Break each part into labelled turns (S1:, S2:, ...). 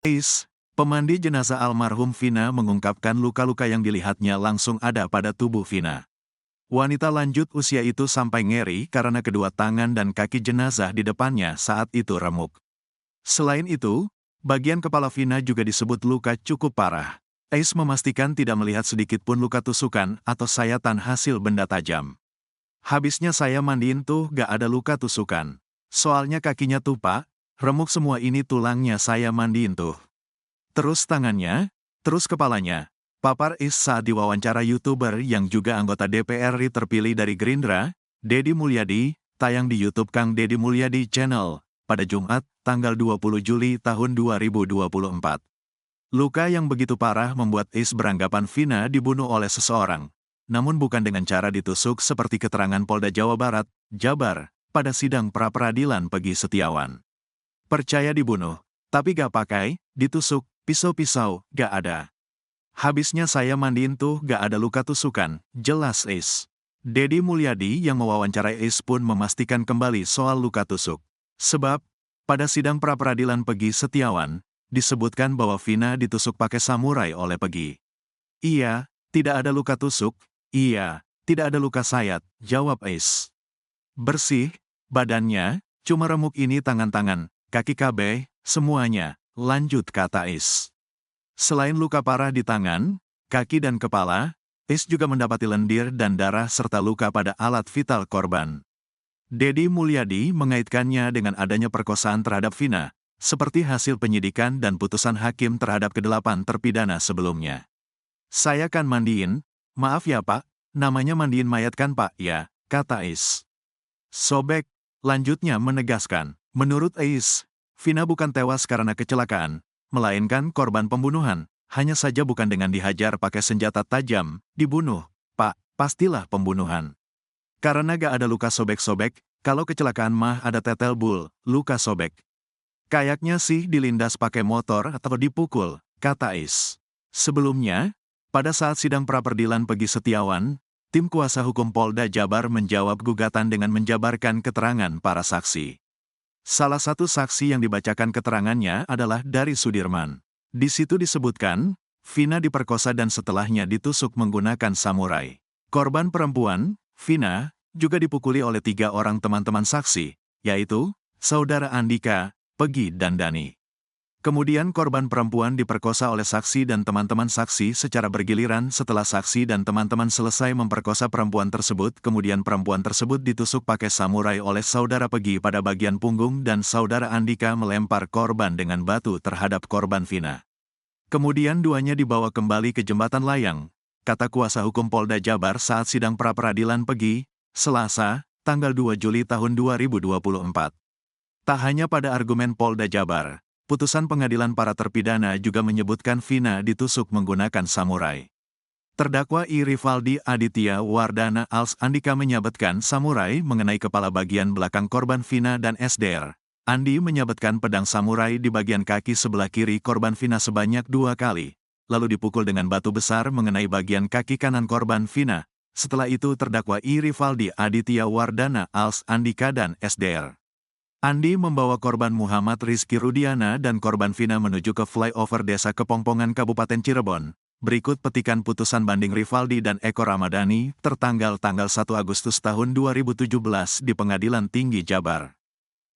S1: Ais, pemandi jenazah almarhum Vina mengungkapkan luka-luka yang dilihatnya langsung ada pada tubuh Vina. Wanita lanjut usia itu sampai ngeri karena kedua tangan dan kaki jenazah di depannya saat itu remuk. Selain itu, bagian kepala Vina juga disebut luka cukup parah. Ais memastikan tidak melihat sedikit pun luka tusukan atau sayatan hasil benda tajam. Habisnya saya mandiin tuh gak ada luka tusukan. Soalnya kakinya tuh pak, remuk semua ini tulangnya saya mandiin tuh. Terus tangannya, terus kepalanya. Papar Is saat diwawancara YouTuber yang juga anggota DPR RI terpilih dari Gerindra, Deddy Mulyadi, tayang di YouTube Kang Deddy Mulyadi Channel, pada Jumat, tanggal 20 Juli tahun 2024. Luka yang begitu parah membuat Is beranggapan Vina dibunuh oleh seseorang, namun bukan dengan cara ditusuk seperti keterangan Polda Jawa Barat, Jabar, pada sidang pra-peradilan Peggy Setiawan. Percaya dibunuh, tapi gak pakai, ditusuk, pisau-pisau, gak ada. Habisnya saya mandiin tuh gak ada luka tusukan, jelas Is. Deddy Mulyadi yang mewawancarai Is pun memastikan kembali soal luka tusuk. Sebab, pada sidang pra-peradilan Peggy Setiawan, disebutkan bahwa Vina ditusuk pakai samurai oleh Peggy. Iya, tidak ada luka tusuk, iya, tidak ada luka sayat, jawab Is. Bersih, badannya, cuma remuk ini tangan-tangan, kaki KB, semuanya, lanjut kata Is. Selain luka parah di tangan, kaki dan kepala, Is juga mendapati lendir dan darah serta luka pada alat vital korban. Deddy Mulyadi mengaitkannya dengan adanya perkosaan terhadap Vina, seperti hasil penyidikan dan putusan hakim terhadap ke-8 terpidana sebelumnya. Saya kan mandiin, maaf ya pak, namanya mandiin mayat kan pak ya, kata Is. Sobek, lanjutnya menegaskan, menurut Is, Vina bukan tewas karena kecelakaan, melainkan korban pembunuhan, hanya saja bukan dengan dihajar pakai senjata tajam, dibunuh, pak, pastilah pembunuhan. Karena gak ada luka sobek-sobek, kalau kecelakaan mah ada tetel bul, luka sobek. Kayaknya sih dilindas pakai motor atau dipukul, kata Is. Sebelumnya, pada saat sidang pra-peradilan Peggy Setiawan, tim kuasa hukum Polda Jabar menjawab gugatan dengan menjabarkan keterangan para saksi. Salah satu saksi yang dibacakan keterangannya adalah dari Sudirman. Di situ disebutkan, Vina diperkosa dan setelahnya ditusuk menggunakan samurai. Korban perempuan, Vina, juga dipukuli oleh 3 orang teman-teman saksi, yaitu, Saudara Andika, Peggy dan Dani. Kemudian korban perempuan diperkosa oleh saksi dan teman-teman saksi secara bergiliran setelah saksi dan teman-teman selesai memperkosa perempuan tersebut, kemudian perempuan tersebut ditusuk pakai samurai oleh saudara Peggy pada bagian punggung dan saudara Andika melempar korban dengan batu terhadap korban Vina. Kemudian duanya dibawa kembali ke Jembatan Layang, kata kuasa hukum Polda Jabar saat sidang pra-peradilan Peggy, Selasa, tanggal 2 Juli tahun 2024. Tak hanya pada argumen Polda Jabar, putusan pengadilan para terpidana juga menyebutkan Vina ditusuk menggunakan samurai. Terdakwa I. Rivaldi Aditya Wardana alias Andika menyabetkan samurai mengenai kepala bagian belakang korban Vina dan SDR. Andi menyabetkan pedang samurai di bagian kaki sebelah kiri korban Vina sebanyak 2 kali, lalu dipukul dengan batu besar mengenai bagian kaki kanan korban Vina. Setelah itu terdakwa I. Rivaldi Aditya Wardana alias Andika dan SDR. Andi membawa korban Muhammad Rizky Rudiana dan korban Vina menuju ke flyover Desa Kepongpongan Kabupaten Cirebon. Berikut petikan putusan banding Rivaldi dan Eko Ramadhani tertanggal 1 Agustus tahun 2017 di Pengadilan Tinggi Jabar.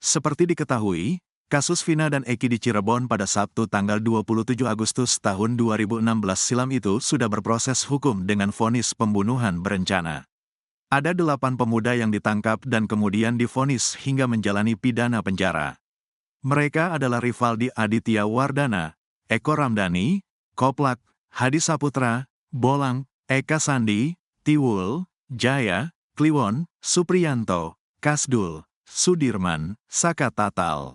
S1: Seperti diketahui, kasus Vina dan Eki di Cirebon pada Sabtu tanggal 27 Agustus tahun 2016 silam itu sudah berproses hukum dengan vonis pembunuhan berencana. Ada 8 pemuda yang ditangkap dan kemudian divonis hingga menjalani pidana penjara. Mereka adalah Rivaldi Aditya Wardana, Eko Ramdhani, Koplak, Hadi Saputra, Bolang, Eka Sandi, Tiwul, Jaya, Kliwon, Supriyanto, Kasdul, Sudirman, Saka Tatal.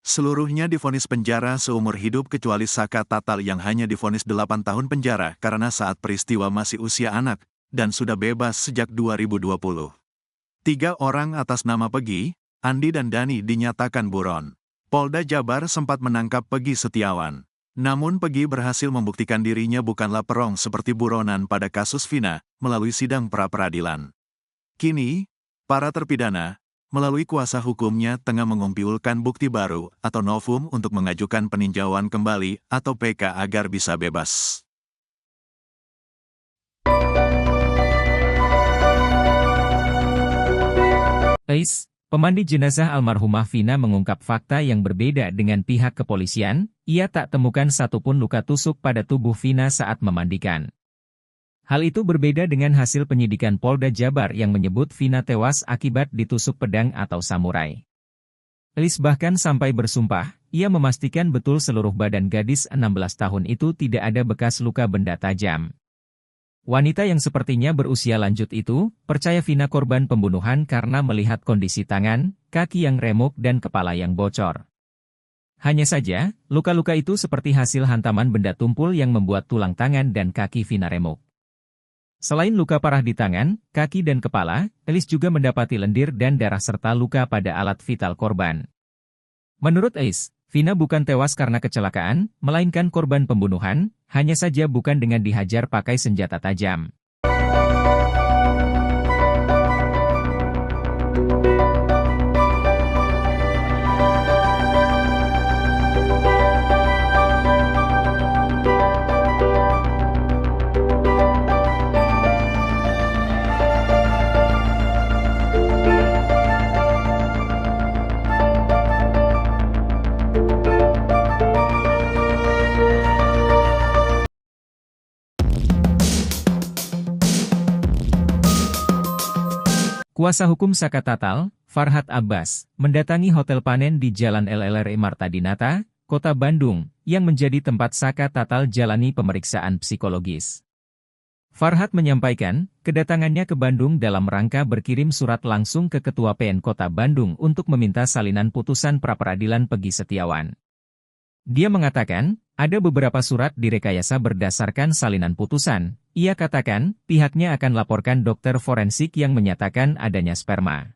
S1: Seluruhnya divonis penjara seumur hidup kecuali Saka Tatal yang hanya divonis 8 tahun penjara karena saat peristiwa masih usia anak, dan sudah bebas sejak 2020. 3 orang atas nama Peggy, Andi dan Dani dinyatakan buron. Polda Jabar sempat menangkap Peggy Setiawan. Namun Peggy berhasil membuktikan dirinya bukanlah perong seperti buronan pada kasus Vina, melalui sidang pra-peradilan. Kini, para terpidana, melalui kuasa hukumnya tengah mengumpulkan bukti baru atau novum untuk mengajukan peninjauan kembali atau PK agar bisa bebas.
S2: Pemandi jenazah almarhumah Vina mengungkap fakta yang berbeda dengan pihak kepolisian. Ia tak temukan satupun luka tusuk pada tubuh Vina saat memandikan. Hal itu berbeda dengan hasil penyidikan Polda Jabar yang menyebut Vina tewas akibat ditusuk pedang atau samurai. Bahkan sampai bersumpah, ia memastikan betul seluruh badan gadis 16 tahun itu tidak ada bekas luka benda tajam. Wanita yang sepertinya berusia lanjut itu, percaya Vina korban pembunuhan karena melihat kondisi tangan, kaki yang remuk dan kepala yang bocor. Hanya saja, luka-luka itu seperti hasil hantaman benda tumpul yang membuat tulang tangan dan kaki Vina remuk. Selain luka parah di tangan, kaki dan kepala, Elis juga mendapati lendir dan darah serta luka pada alat vital korban. Menurut Elis, Vina bukan tewas karena kecelakaan, melainkan korban pembunuhan, hanya saja bukan dengan dihajar pakai senjata tajam. Kuasa hukum Saka Tatal, Farhad Abbas, mendatangi Hotel Panen di Jalan LLRE Marta Dinata, Kota Bandung, yang menjadi tempat Saka Tatal jalani pemeriksaan psikologis. Farhad menyampaikan, kedatangannya ke Bandung dalam rangka berkirim surat langsung ke Ketua PN Kota Bandung untuk meminta salinan putusan pra-peradilan Peggy Setiawan. Dia mengatakan, ada beberapa surat direkayasa berdasarkan salinan putusan. Ia katakan, pihaknya akan laporkan dokter forensik yang menyatakan adanya sperma.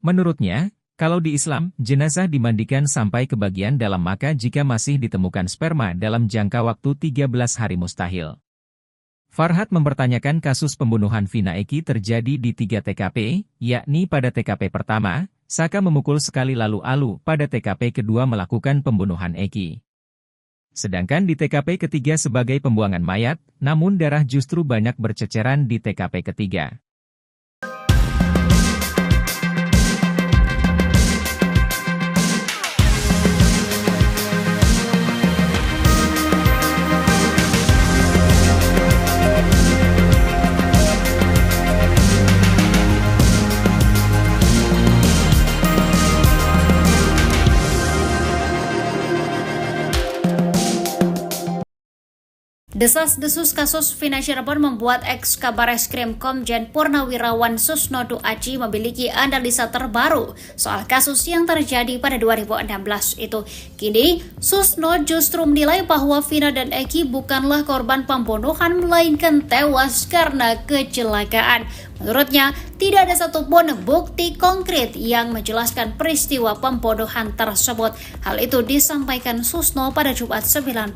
S2: Menurutnya, kalau di Islam, jenazah dimandikan sampai ke bagian dalam, maka jika masih ditemukan sperma dalam jangka waktu 13 hari mustahil. Farhad mempertanyakan kasus pembunuhan Vina Eki terjadi di 3 TKP, yakni pada TKP pertama, Saka memukul sekali lalu pada TKP kedua melakukan pembunuhan Eki. Sedangkan di TKP ketiga sebagai pembuangan mayat, namun darah justru banyak berceceran di TKP ketiga.
S3: Desas-desus kasus Vina Cirebon membuat ex-Kabareskrim Komjen Purnawirawan Susnodo Aji memiliki analisa terbaru soal kasus yang terjadi pada 2016 itu. Kini, Susno justru menilai bahwa Vina dan Eki bukanlah korban pembunuhan melainkan tewas karena kecelakaan. Menurutnya, tidak ada satupun bukti konkret yang menjelaskan peristiwa pembunuhan tersebut. Hal itu disampaikan Susno pada Jumat 19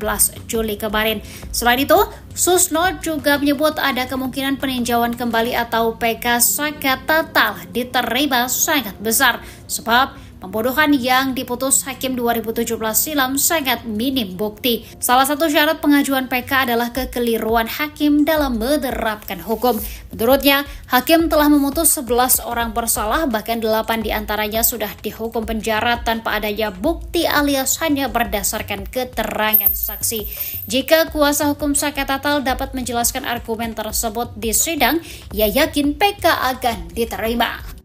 S3: Juli kemarin. Selain itu, Susno juga menyebut ada kemungkinan peninjauan kembali atau PK Saka Tatal diterima sangat besar, sebab pembunuhan yang diputus Hakim 2017 silam sangat minim bukti. Salah satu syarat pengajuan PK adalah kekeliruan Hakim dalam menerapkan hukum. Menurutnya, Hakim telah memutus 11 orang bersalah, bahkan 8 diantaranya sudah dihukum penjara tanpa adanya bukti alias hanya berdasarkan keterangan saksi. Jika kuasa hukum Saka Tatal dapat menjelaskan argumen tersebut di sidang, ia yakin PK akan diterima.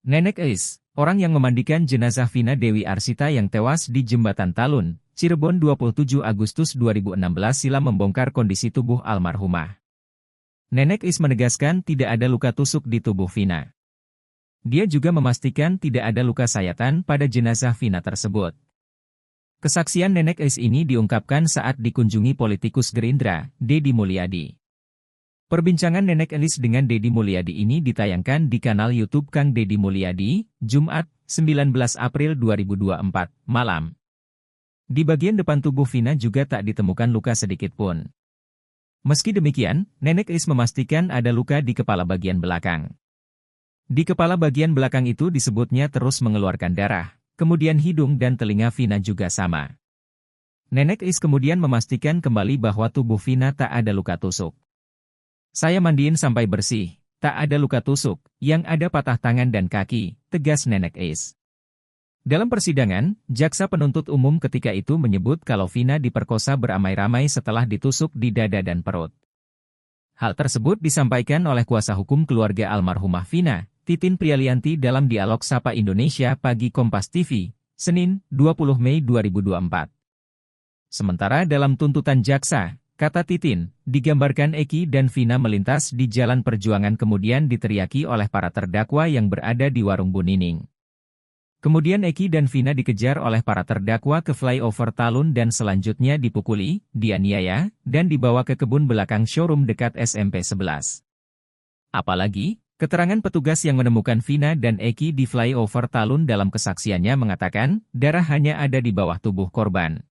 S2: Nenek Eis, orang yang memandikan jenazah Vina Dewi Arsita yang tewas di Jembatan Talun, Cirebon 27 Agustus 2016 silam membongkar kondisi tubuh almarhumah. Nenek Eis menegaskan tidak ada luka tusuk di tubuh Vina. Dia juga memastikan tidak ada luka sayatan pada jenazah Vina tersebut. Kesaksian Nenek Eis ini diungkapkan saat dikunjungi politikus Gerindra, Deddy Mulyadi. Perbincangan Nenek Elis dengan Deddy Mulyadi ini ditayangkan di kanal YouTube Kang Deddy Mulyadi, Jumat, 19 April 2024, malam. Di bagian depan tubuh Vina juga tak ditemukan luka sedikit pun. Meski demikian, Nenek Elis memastikan ada luka di kepala bagian belakang. Di kepala bagian belakang itu disebutnya terus mengeluarkan darah, kemudian hidung dan telinga Vina juga sama. Nenek Elis kemudian memastikan kembali bahwa tubuh Vina tak ada luka tusuk. Saya mandiin sampai bersih, tak ada luka tusuk, yang ada patah tangan dan kaki, tegas Nenek Elis. Dalam persidangan, jaksa penuntut umum ketika itu menyebut kalau Vina diperkosa beramai-ramai setelah ditusuk di dada dan perut. Hal tersebut disampaikan oleh kuasa hukum keluarga almarhumah Vina, Titin Prialianti dalam dialog Sapa Indonesia Pagi Kompas TV, Senin, 20 Mei 2024. Sementara dalam tuntutan jaksa, kata Titin, digambarkan Eki dan Vina melintas di Jalan Perjuangan kemudian diteriaki oleh para terdakwa yang berada di warung Bu Nining. Kemudian Eki dan Vina dikejar oleh para terdakwa ke flyover Talun dan selanjutnya dipukuli, dianiaya, dan dibawa ke kebun belakang showroom dekat SMP 11. Apalagi, keterangan petugas yang menemukan Vina dan Eki di flyover Talun dalam kesaksiannya mengatakan, darah hanya ada di bawah tubuh korban.